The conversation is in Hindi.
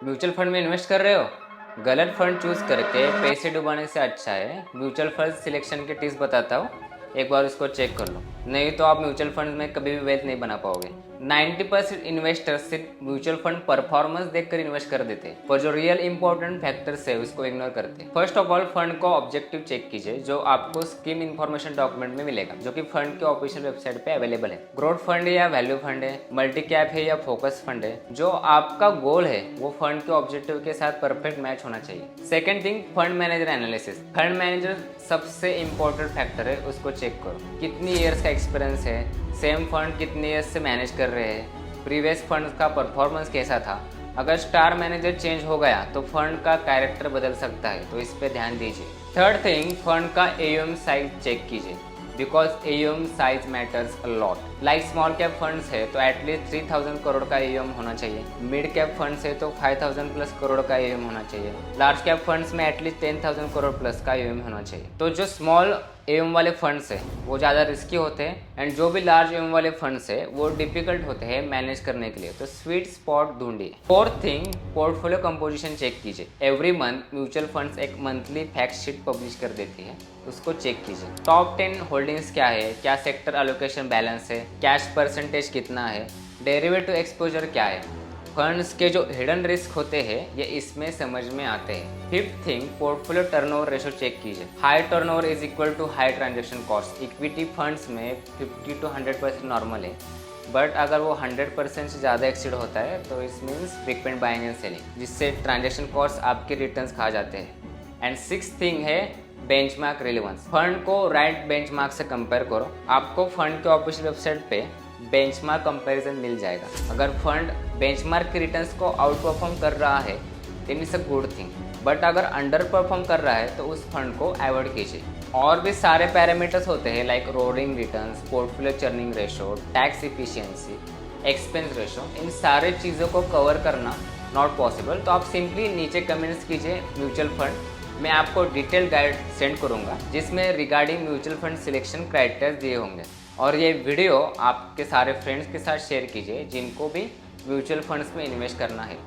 म्यूचुअल फंड में इन्वेस्ट कर रहे हो? गलत फंड चूज करके पैसे डुबाने से अच्छा है म्यूचुअल फंड सिलेक्शन के टिप्स बताता हूँ, एक बार उसको चेक कर लो। नहीं तो आप म्यूचुअल फंड में कभी भी वेल्थ नहीं बना पाओगे। 90% इन्वेस्टर्स सिर्फ म्यूचुअल फंड परफॉर्मेंस देखकर इन्वेस्ट कर देते हैं, पर जो रियल इंपॉर्टेंट फैक्टर्स है उसको इग्नोर करते हैं। फर्स्ट ऑफ ऑल फंड को ऑब्जेक्टिव चेक कीजिए, जो आपको स्कीम इन्फॉर्मेशन डॉक्यूमेंट में मिलेगा, जो कि फंड के ऑफिशियल वेबसाइट पे अवेलेबल है। ग्रोथ फंड है या वैल्यू फंड है, मल्टी कैप है या फोकस फंड है, जो आपका गोल है वो फंड के ऑब्जेक्टिव के साथ परफेक्ट मैच होना चाहिए। Second thing, fund manager analysis. Fund manager सबसे इंपॉर्टेंट फैक्टर है, उसको चेक करो। कितनी ईयर्स का एक्सपीरियंस है, सेम फंड कितने ईयर्स से मैनेज कर रहे हैं, प्रीवियस फंड का परफॉर्मेंस कैसा था। अगर स्टार मैनेजर चेंज हो गया तो फंड का कैरेक्टर बदल सकता है, तो इस पे ध्यान दीजिए। थर्ड थिंग, फंड का एयूएम साइज चेक कीजिए, because AUM size matters a lot. Like small cap funds है तो एटलीस्ट 3000 करोड़ का एयूएम होना चाहिए। मिड कैप फंड्स है तो 5000 प्लस करोड़ का एयूएम होना चाहिए। लार्ज कैप फंड्स में एटलीस्ट 10,000 करोड़ प्लस का एयूएम होना चाहिए। तो जो स्मॉल एयूएम वाले फंड्स है वो ज़्यादा रिस्की होते हैं, एंड जो भी लार्ज एयूएम वाले फंड्स है वो डिफिकल्ट होते हैं मैनेज करने के लिए, तो स्वीट स्पॉट ढूंढिए। Fourth thing, portfolio composition check कीजिए। एवरी मंथ म्यूचुअल फंड्स एक मंथली फैक्ट शीट पब्लिश कर देती है, उसको चेक कीजिए। टॉप 10 होल्डिंग्स क्या है, क्या सेक्टर एलोकेशन बैलेंस है, कैश परसेंटेज कितना है, डेरिवेटिव एक्सपोजर क्या है। फंड्स के जो हिडन रिस्क होते हैं ये इसमें समझ में आते हैं। Fifth thing, portfolio turnover ratio check कीजिए। High turnover is equal to high transaction cost. Equity funds में 50 to 100% नॉर्मल है, बट अगर वो 100% से ज़्यादा एक्सीड होता है तो इस means frequent buying and selling, जिससे ट्रांजैक्शन कॉस्ट आपके रिटर्न्स खा जाते हैं। एंड सिक्स थिंग है बेंचमार्क रिलेवेंस। फंड को राइट बेंचमार्क से कंपेयर करो, आपको फंड के ऑफिशियल वेबसाइट पे बेंचमार्क कंपैरिजन मिल जाएगा। अगर फंड बेंचमार्क के रिटर्न्स को आउट परफॉर्म कर रहा है then it's a good thing, but अगर अंडर परफॉर्म कर रहा है तो उस फंड को अवॉइड कीजिए। और भी सारे पैरामीटर्स होते हैं like rolling returns, portfolio churning ratio, tax efficiency, expense ratio. इन सारे चीज़ों को कवर करना नॉट पॉसिबल, तो आप सिंपली नीचे कमेंट्स कीजिए म्यूचुअल फंड। मैं आपको डिटेल गाइड सेंड करूंगा जिसमें regarding mutual fund selection criteria दिए होंगे। और ये वीडियो आपके सारे फ्रेंड्स के साथ शेयर कीजिए जिनको भी म्यूचुअल फंड्स में इन्वेस्ट करना है।